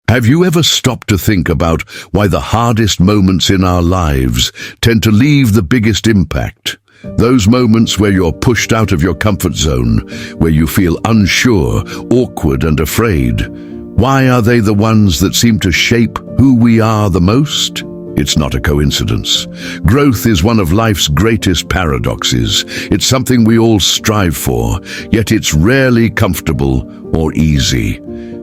Have you ever stopped to think about why the hardest moments in our lives tend to leave the biggest impact? Those moments where you're pushed out of your comfort zone, where you feel unsure, awkward, and afraid. Why are they the ones that seem to shape who we are the most? It's not a coincidence. Growth is one of life's greatest paradoxes. It's something we all strive for, yet it's rarely comfortable or easy.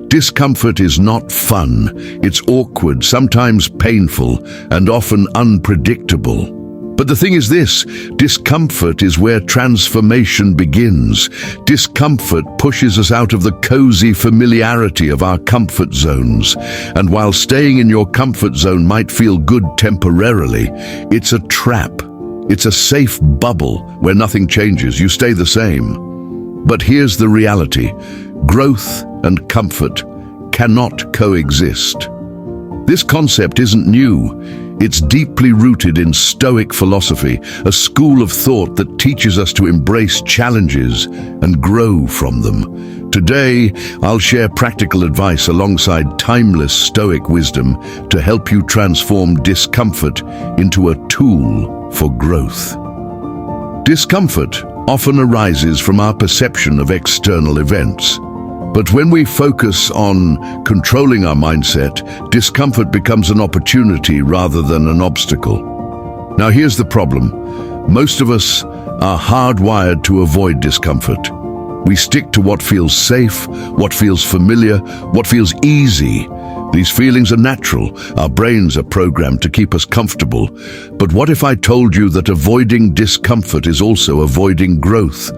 Discomfort is not fun. It's awkward, sometimes painful, and often unpredictable. But the thing is this, discomfort is where transformation begins. Discomfort pushes us out of the cozy familiarity of our comfort zones. And while staying in your comfort zone might feel good temporarily, it's a trap. It's a safe bubble where nothing changes, you stay the same. But here's the reality. Growth and comfort cannot coexist. This concept isn't new. It's deeply rooted in Stoic philosophy, a school of thought that teaches us to embrace challenges and grow from them. Today, I'll share practical advice alongside timeless Stoic wisdom to help you transform discomfort into a tool for growth. Discomfort often arises from our perception of external events. But when we focus on controlling our mindset, discomfort becomes an opportunity rather than an obstacle. Now here's the problem. Most of us are hardwired to avoid discomfort. We stick to what feels safe, what feels familiar, what feels easy. These feelings are natural. Our brains are programmed to keep us comfortable. But what if I told you that avoiding discomfort is also avoiding growth?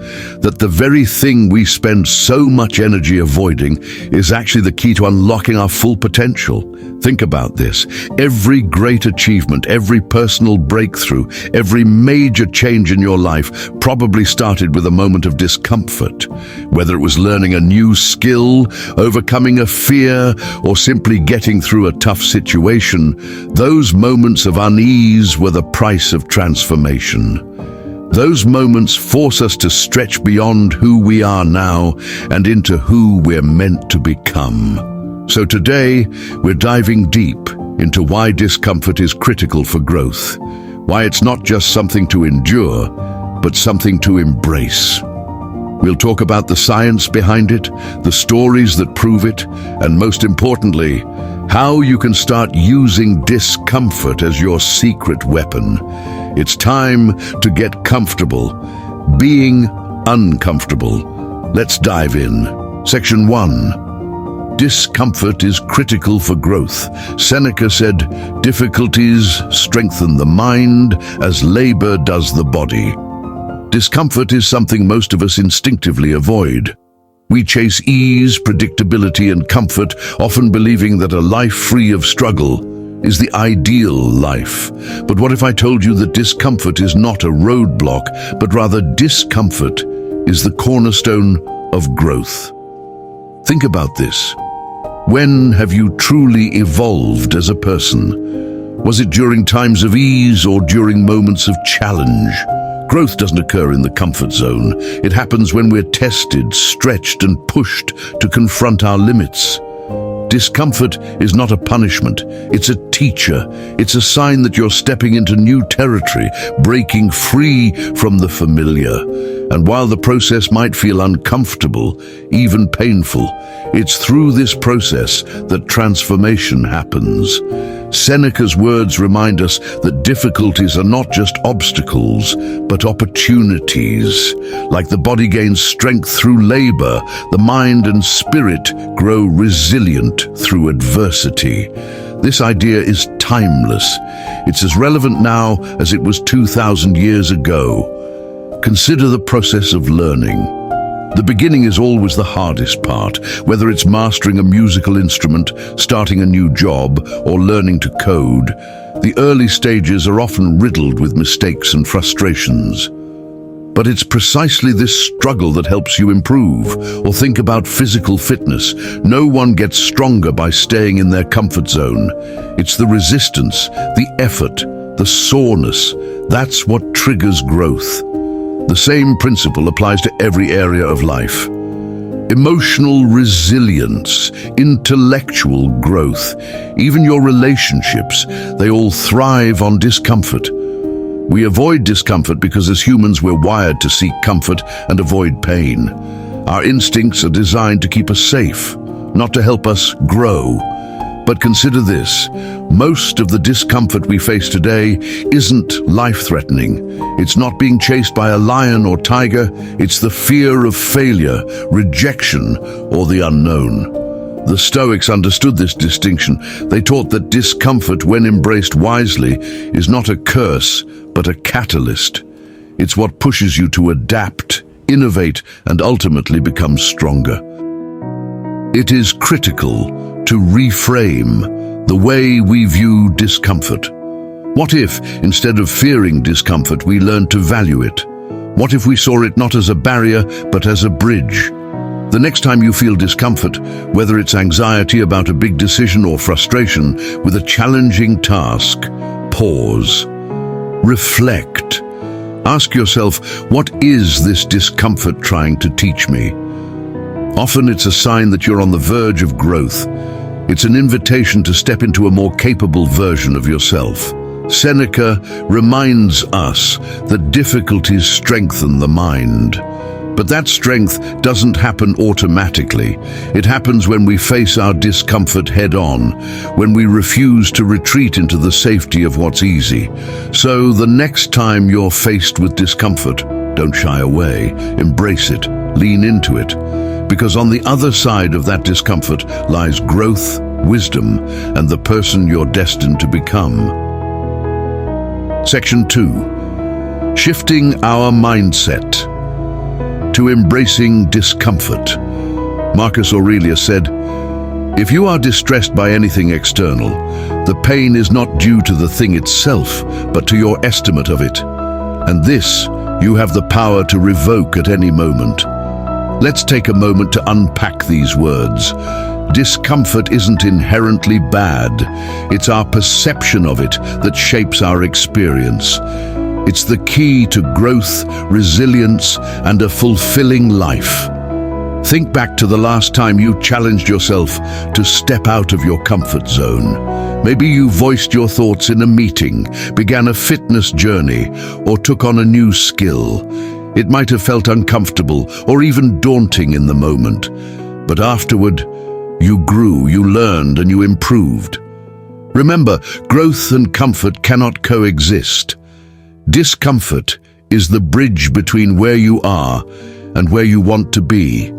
That the very thing we spend so much energy avoiding is actually the key to unlocking our full potential? Think about this. Every great achievement, every personal breakthrough, every major change in your life probably started with a moment of discomfort. Whether it was learning a new skill, overcoming a fear, or simply getting through a tough situation, those moments of unease were the price of transformation. Those moments force us to stretch beyond who we are now and into who we're meant to become. So today, we're diving deep into why discomfort is critical for growth, why it's not just something to endure, but something to embrace. We'll talk about the science behind it, the stories that prove it, and most importantly, how you can start using discomfort as your secret weapon. It's time to get comfortable, being uncomfortable. Let's dive in. Section 1. Discomfort is critical for growth. Seneca said, "Difficulties strengthen the mind as labor does the body." Discomfort is something most of us instinctively avoid. We chase ease, predictability, and comfort, often believing that a life free of struggle is the ideal life. But what if I told you that discomfort is not a roadblock, but rather discomfort is the cornerstone of growth? Think about this. When have you truly evolved as a person? Was it during times of ease or during moments of challenge? Growth doesn't occur in the comfort zone. It happens when we're tested, stretched, and pushed to confront our limits. Discomfort is not a punishment. It's a teacher. It's a sign that you're stepping into new territory, breaking free from the familiar. And while the process might feel uncomfortable, even painful, it's through this process that transformation happens. Seneca's words remind us that difficulties are not just obstacles, but opportunities. Like the body gains strength through labor, the mind and spirit grow resilient through adversity. This idea is timeless. It's as relevant now as it was 2,000 years ago. Consider the process of learning. The beginning is always the hardest part, whether it's mastering a musical instrument, starting a new job, or learning to code. The early stages are often riddled with mistakes and frustrations. But it's precisely this struggle that helps you improve. Or think about physical fitness. No one gets stronger by staying in their comfort zone. It's the resistance, the effort, the soreness. That's what triggers growth. The same principle applies to every area of life. emotional resilience, intellectual growth, even your relationships, they all thrive on discomfort. We avoid discomfort because as humans we're wired to seek comfort and avoid pain. Our instincts are designed to keep us safe, not to help us grow. But consider this, most of the discomfort we face today isn't life-threatening. It's not being chased by a lion or tiger, it's the fear of failure, rejection, or the unknown. The Stoics understood this distinction. They taught that discomfort, when embraced wisely, is not a curse, but a catalyst. It's what pushes you to adapt, innovate, and ultimately become stronger. It is critical to reframe the way we view discomfort. What if, instead of fearing discomfort, we learned to value it? What if we saw it not as a barrier, but as a bridge? The next time you feel discomfort, whether it's anxiety about a big decision or frustration with a challenging task, pause. Reflect. Ask yourself, what is this discomfort trying to teach me? Often it's a sign that you're on the verge of growth. It's an invitation to step into a more capable version of yourself. Seneca reminds us that difficulties strengthen the mind. But that strength doesn't happen automatically. It happens when we face our discomfort head-on, when we refuse to retreat into the safety of what's easy. So the next time you're faced with discomfort, don't shy away, embrace it, lean into it. Because on the other side of that discomfort lies growth, wisdom, and the person you're destined to become. Section 2. Shifting our mindset to embracing discomfort. Marcus Aurelius said, "If you are distressed by anything external, the pain is not due to the thing itself, but to your estimate of it. And this you have the power to revoke at any moment." Let's take a moment to unpack these words. Discomfort isn't inherently bad. It's our perception of it that shapes our experience. It's the key to growth, resilience, and a fulfilling life. Think back to the last time you challenged yourself to step out of your comfort zone. Maybe you voiced your thoughts in a meeting, began a fitness journey, or took on a new skill. It might have felt uncomfortable or even daunting in the moment. But afterward, you grew, you learned, and you improved. Remember, growth and comfort cannot coexist. Discomfort is the bridge between where you are and where you want to be.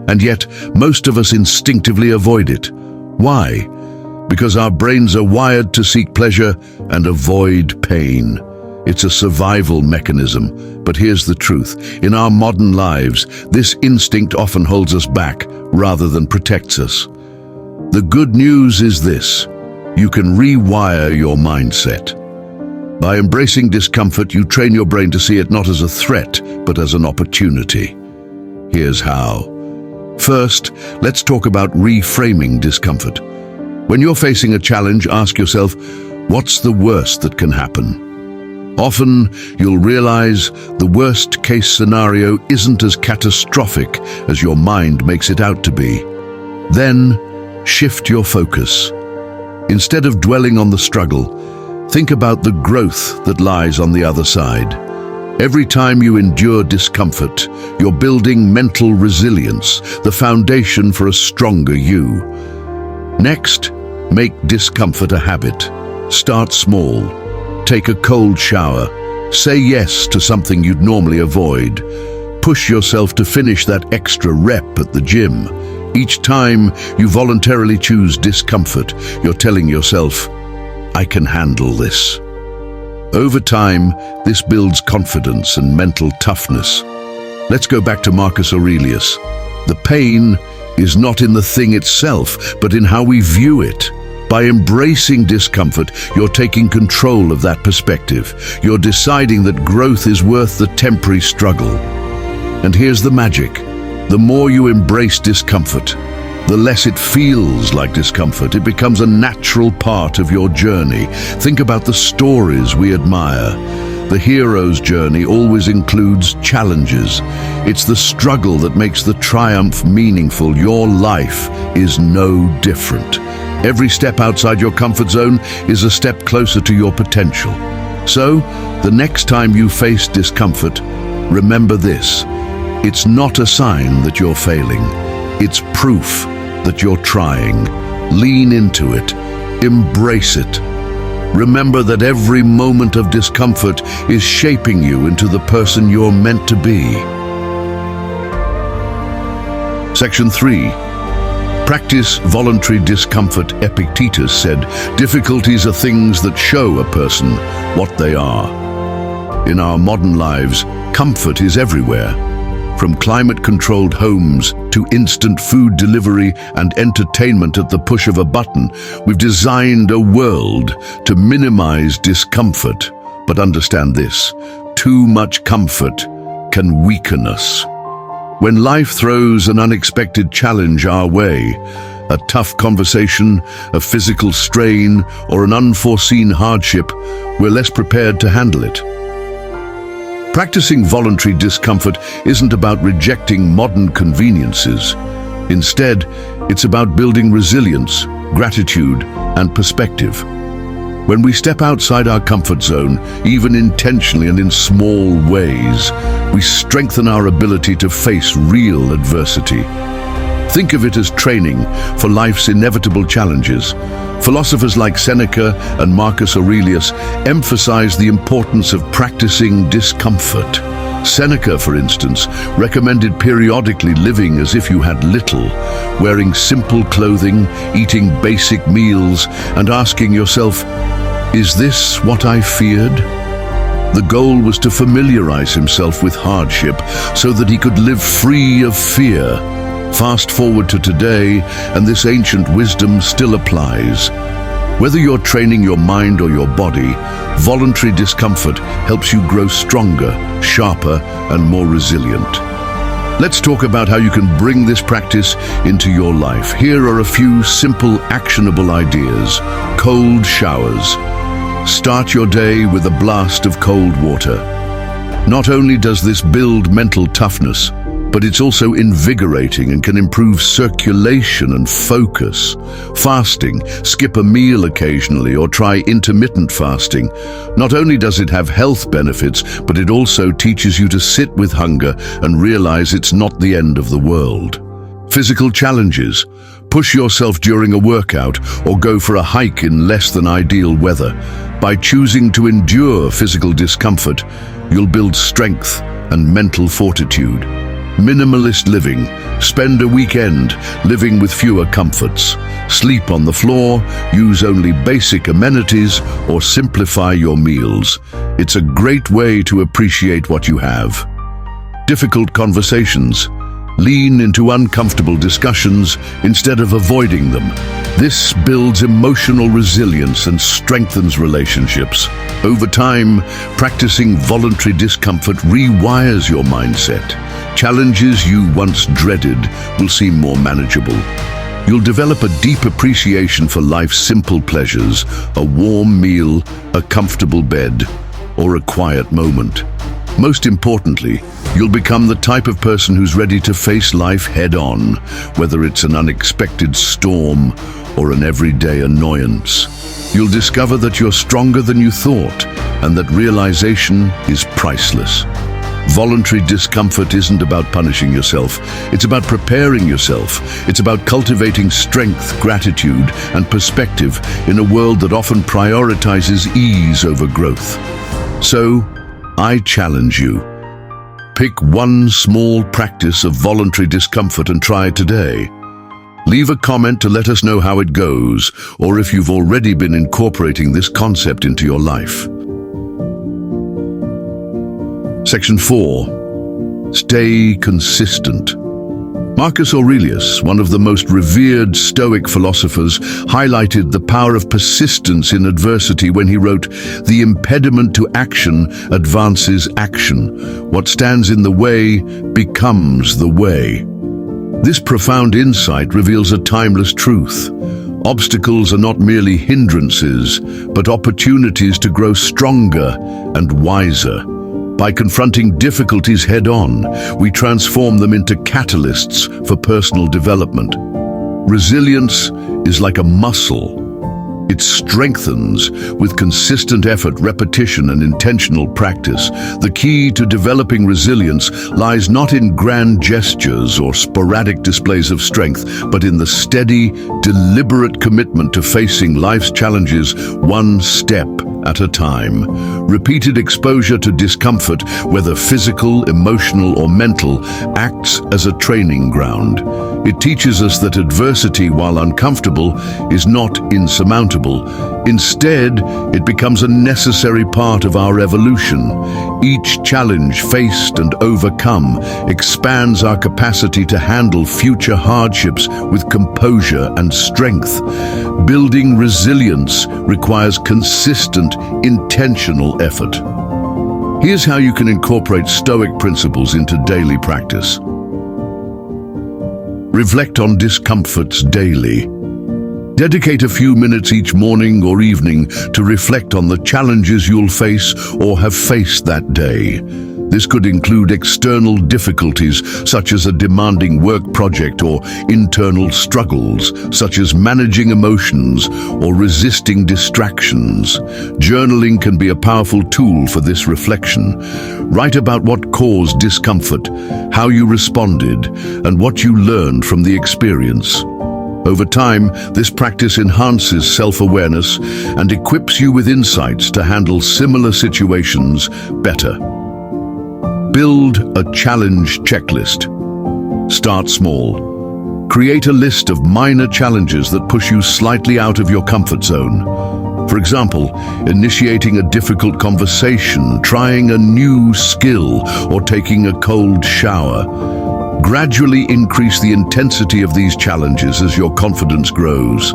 And yet, most of us instinctively avoid it. Why? Because our brains are wired to seek pleasure and avoid pain. It's a survival mechanism. But here's the truth. In our modern lives, this instinct often holds us back rather than protects us. The good news is this: you can rewire your mindset. By embracing discomfort, you train your brain to see it not as a threat, but as an opportunity. Here's how. First, let's talk about reframing discomfort. When you're facing a challenge, ask yourself, what's the worst that can happen? Often, you'll realize the worst-case scenario isn't as catastrophic as your mind makes it out to be. Then, shift your focus. Instead of dwelling on the struggle, think about the growth that lies on the other side. Every time you endure discomfort, you're building mental resilience, the foundation for a stronger you. Next, make discomfort a habit. Start small. Take a cold shower. Say yes to something you'd normally avoid. Push yourself to finish that extra rep at the gym. Each time you voluntarily choose discomfort, you're telling yourself, I can handle this. Over time, this builds confidence and mental toughness. Let's go back to Marcus Aurelius. The pain is not in the thing itself, but in how we view it. By embracing discomfort, you're taking control of that perspective. You're deciding that growth is worth the temporary struggle. And here's the magic. The more you embrace discomfort, the less it feels like discomfort. It becomes a natural part of your journey. Think about the stories we admire, The hero's journey always includes challenges. It's the struggle that makes the triumph meaningful. Your life is no different. Every step outside your comfort zone is a step closer to your potential. So, the next time you face discomfort, remember this. It's not a sign that you're failing. It's proof that you're trying. Lean into it. Embrace it. Remember that every moment of discomfort is shaping you into the person you're meant to be. Section 3. Practice voluntary discomfort. Epictetus said, "Difficulties are things that show a person what they are." In our modern lives, comfort is everywhere. From climate-controlled homes to instant food delivery and entertainment at the push of a button, we've designed a world to minimize discomfort. But understand this, too much comfort can weaken us. When life throws an unexpected challenge our way, a tough conversation, a physical strain, or an unforeseen hardship, we're less prepared to handle it. Practicing voluntary discomfort isn't about rejecting modern conveniences. Instead, it's about building resilience, gratitude, and perspective. When we step outside our comfort zone, even intentionally and in small ways, we strengthen our ability to face real adversity. Think of it as training for life's inevitable challenges. Philosophers like Seneca and Marcus Aurelius emphasize the importance of practicing discomfort. Seneca, for instance, recommended periodically living as if you had little, wearing simple clothing, eating basic meals, and asking yourself, "Is this what I feared?" The goal was to familiarize himself with hardship so that he could live free of fear. Fast forward to today, and this ancient wisdom still applies. Whether you're training your mind or your body, voluntary discomfort helps you grow stronger, sharper, and more resilient. Let's talk about how you can bring this practice into your life. Here are a few simple, actionable ideas. Cold showers. Start your day with a blast of cold water. Not only does this build mental toughness, but it's also invigorating and can improve circulation and focus. Fasting, skip a meal occasionally or try intermittent fasting. Not only does it have health benefits, but it also teaches you to sit with hunger and realize it's not the end of the world. Physical challenges. Push yourself during a workout or go for a hike in less than ideal weather. By choosing to endure physical discomfort, you'll build strength and mental fortitude. Minimalist living. Spend a weekend living with fewer comforts. Sleep on the floor, use only basic amenities, or simplify your meals. It's a great way to appreciate what you have. Difficult conversations. Lean into uncomfortable discussions instead of avoiding them. This builds emotional resilience and strengthens relationships. Over time, practicing voluntary discomfort rewires your mindset. Challenges you once dreaded will seem more manageable. You'll develop a deep appreciation for life's simple pleasures, a warm meal, a comfortable bed, or a quiet moment. Most importantly, you'll become the type of person who's ready to face life head-on, whether it's an unexpected storm or an everyday annoyance. You'll discover that you're stronger than you thought, and that realization is priceless. Voluntary discomfort isn't about punishing yourself. It's about preparing yourself. It's about cultivating strength, gratitude, and perspective in a world that often prioritizes ease over growth. So, I challenge you. Pick one small practice of voluntary discomfort and try it today. Leave a comment to let us know how it goes, or if you've already been incorporating this concept into your life. Section 4. Stay consistent. Marcus Aurelius, one of the most revered Stoic philosophers, highlighted the power of persistence in adversity when he wrote, "The impediment to action advances action. What stands in the way becomes the way." This profound insight reveals a timeless truth. Obstacles are not merely hindrances, but opportunities to grow stronger and wiser. By confronting difficulties head-on, we transform them into catalysts for personal development. Resilience is like a muscle. It strengthens with consistent effort, repetition, and intentional practice. The key to developing resilience lies not in grand gestures or sporadic displays of strength, but in the steady, deliberate commitment to facing life's challenges one step at a time. Repeated exposure to discomfort, whether physical, emotional, or mental, acts as a training ground. It teaches us that adversity, while uncomfortable, is not insurmountable. Instead, it becomes a necessary part of our evolution. Each challenge faced and overcome expands our capacity to handle future hardships with composure and strength. Building resilience requires consistent, intentional effort. Here's how you can incorporate Stoic principles into daily practice. Reflect on discomforts daily. Dedicate a few minutes each morning or evening to reflect on the challenges you'll face or have faced that day. This could include external difficulties such as a demanding work project or internal struggles such as managing emotions or resisting distractions. Journaling can be a powerful tool for this reflection. Write about what caused discomfort, how you responded, and what you learned from the experience. Over time, this practice enhances self-awareness and equips you with insights to handle similar situations better. Build a challenge checklist. Start small. Create a list of minor challenges that push you slightly out of your comfort zone. For example, initiating a difficult conversation, trying a new skill, or taking a cold shower. Gradually increase the intensity of these challenges as your confidence grows.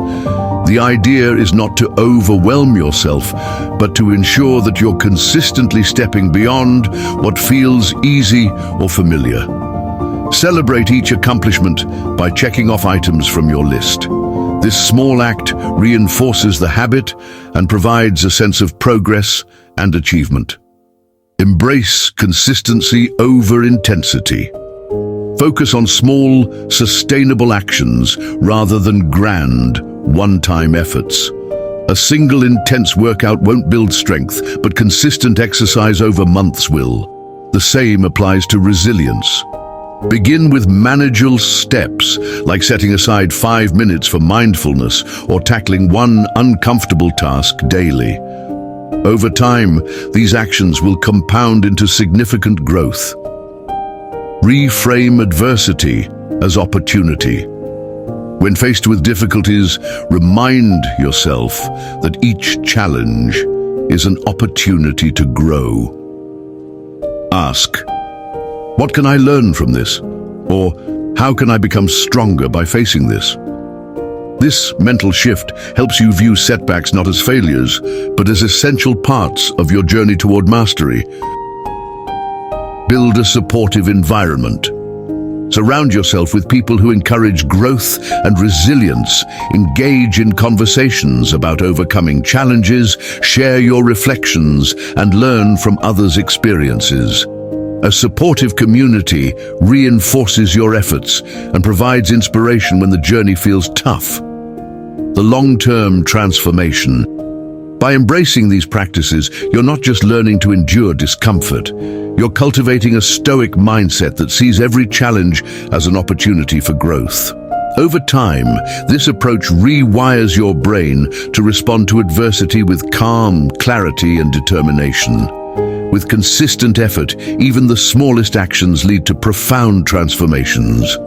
The idea is not to overwhelm yourself, but to ensure that you're consistently stepping beyond what feels easy or familiar. Celebrate each accomplishment by checking off items from your list. This small act reinforces the habit and provides a sense of progress and achievement. Embrace consistency over intensity. Focus on small, sustainable actions rather than grand, one-time efforts. A single intense workout won't build strength, but consistent exercise over months will. The same applies to resilience. Begin with manageable steps, like setting aside 5 minutes for mindfulness or tackling one uncomfortable task daily. Over time, these actions will compound into significant growth. Reframe adversity as opportunity. When faced with difficulties, remind yourself that each challenge is an opportunity to grow. Ask, what can I learn from this? Or how can I become stronger by facing this? This mental shift helps you view setbacks not as failures, but as essential parts of your journey toward mastery. Build a supportive environment. Surround yourself with people who encourage growth and resilience. Engage in conversations about overcoming challenges, share your reflections, and learn from others' experiences. A supportive community reinforces your efforts and provides inspiration when the journey feels tough. The long-term transformation. By embracing these practices, you're not just learning to endure discomfort. You're cultivating a stoic mindset that sees every challenge as an opportunity for growth. Over time, this approach rewires your brain to respond to adversity with calm, clarity, and determination. With consistent effort, even the smallest actions lead to profound transformations.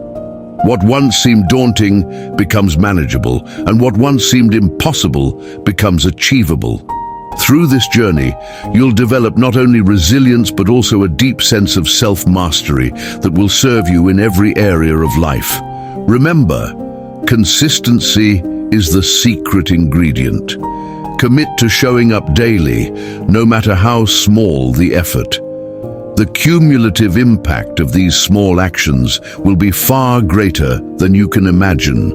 What once seemed daunting becomes manageable, and what once seemed impossible becomes achievable. Through this journey, you'll develop not only resilience but also a deep sense of self-mastery that will serve you in every area of life. Remember, consistency is the secret ingredient. Commit to showing up daily, no matter how small the effort. the cumulative impact of these small actions will be far greater than you can imagine.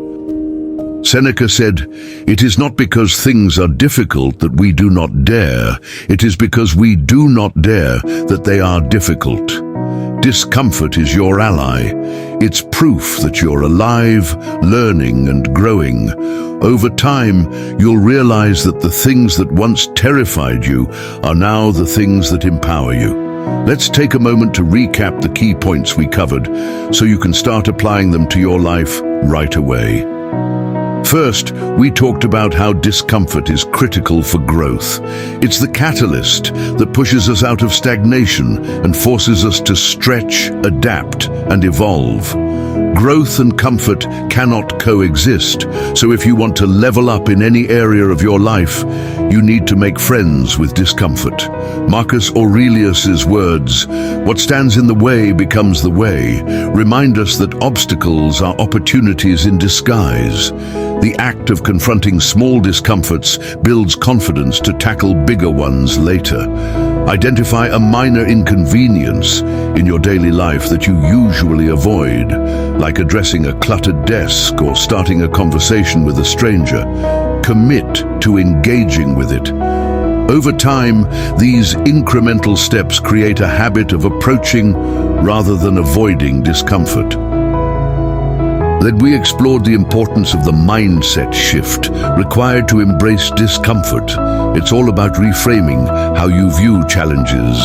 Seneca said, "It is not because things are difficult that we do not dare. It is because we do not dare that they are difficult." Discomfort is your ally. It's proof that you're alive, learning and growing. Over time, you'll realize that the things that once terrified you are now the things that empower you. Let's take a moment to recap the key points we covered so you can start applying them to your life right away. First, we talked about how discomfort is critical for growth. It's the catalyst that pushes us out of stagnation and forces us to stretch, adapt, and evolve. Growth and comfort cannot coexist, so if you want to level up in any area of your life, you need to make friends with discomfort. Marcus Aurelius's words, "What stands in the way becomes the way," remind us that obstacles are opportunities in disguise. The act of confronting small discomforts builds confidence to tackle bigger ones later. Identify a minor inconvenience in your daily life that you usually avoid, like addressing a cluttered desk or starting a conversation with a stranger. Commit to engaging with it. Over time, these incremental steps create a habit of approaching rather than avoiding discomfort. Then we explored the importance of the mindset shift required to embrace discomfort. It's all about reframing how you view challenges,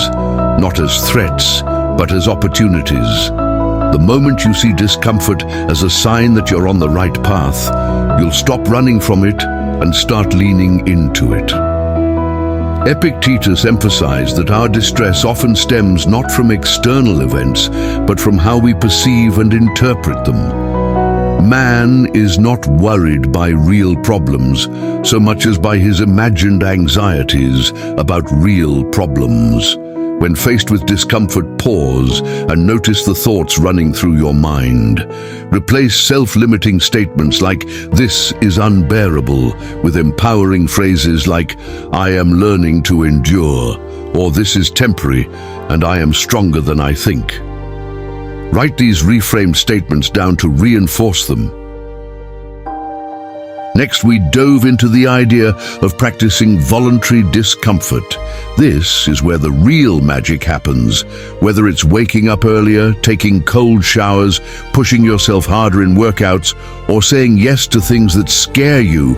not as threats, but as opportunities. The moment you see discomfort as a sign that you're on the right path, you'll stop running from it and start leaning into it. Epictetus emphasized that our distress often stems not from external events, but from how we perceive and interpret them. Man is not worried by real problems so much as by his imagined anxieties about real problems. When faced with discomfort, pause and notice the thoughts running through your mind. Replace self-limiting statements like, "This is unbearable," with empowering phrases like, "I am learning to endure," or "This is temporary and I am stronger than I think." Write these reframed statements down to reinforce them. Next, we dove into the idea of practicing voluntary discomfort. This is where the real magic happens, whether it's waking up earlier, taking cold showers, pushing yourself harder in workouts, or saying yes to things that scare you.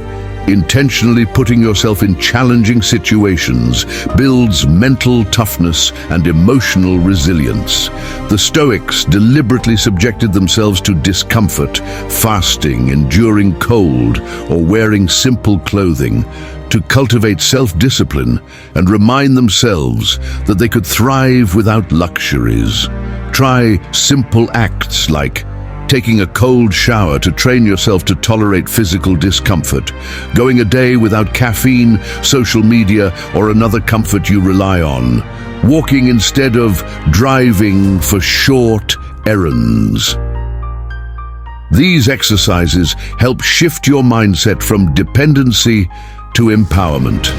Intentionally putting yourself in challenging situations builds mental toughness and emotional resilience. The Stoics deliberately subjected themselves to discomfort, fasting, enduring cold, or wearing simple clothing, to cultivate self-discipline and remind themselves that they could thrive without luxuries. Try simple acts like taking a cold shower to train yourself to tolerate physical discomfort, going a day without caffeine, social media, or another comfort you rely on, walking instead of driving for short errands. These exercises help shift your mindset from dependency to empowerment.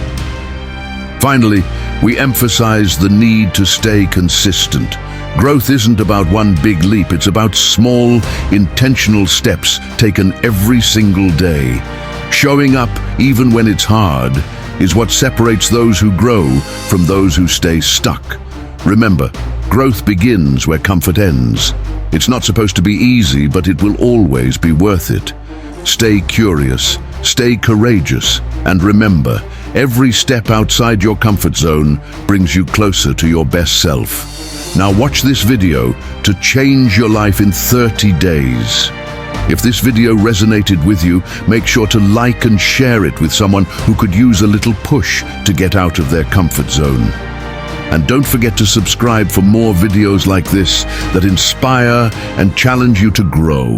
Finally, we emphasize the need to stay consistent. Growth isn't about one big leap, it's about small, intentional steps taken every single day. Showing up, even when it's hard, is what separates those who grow from those who stay stuck. Remember, growth begins where comfort ends. It's not supposed to be easy, but it will always be worth it. Stay curious, stay courageous, and remember, every step outside your comfort zone brings you closer to your best self. Now watch this video to change your life in 30 days. If this video resonated with you, make sure to like and share it with someone who could use a little push to get out of their comfort zone. And don't forget to subscribe for more videos like this that inspire and challenge you to grow.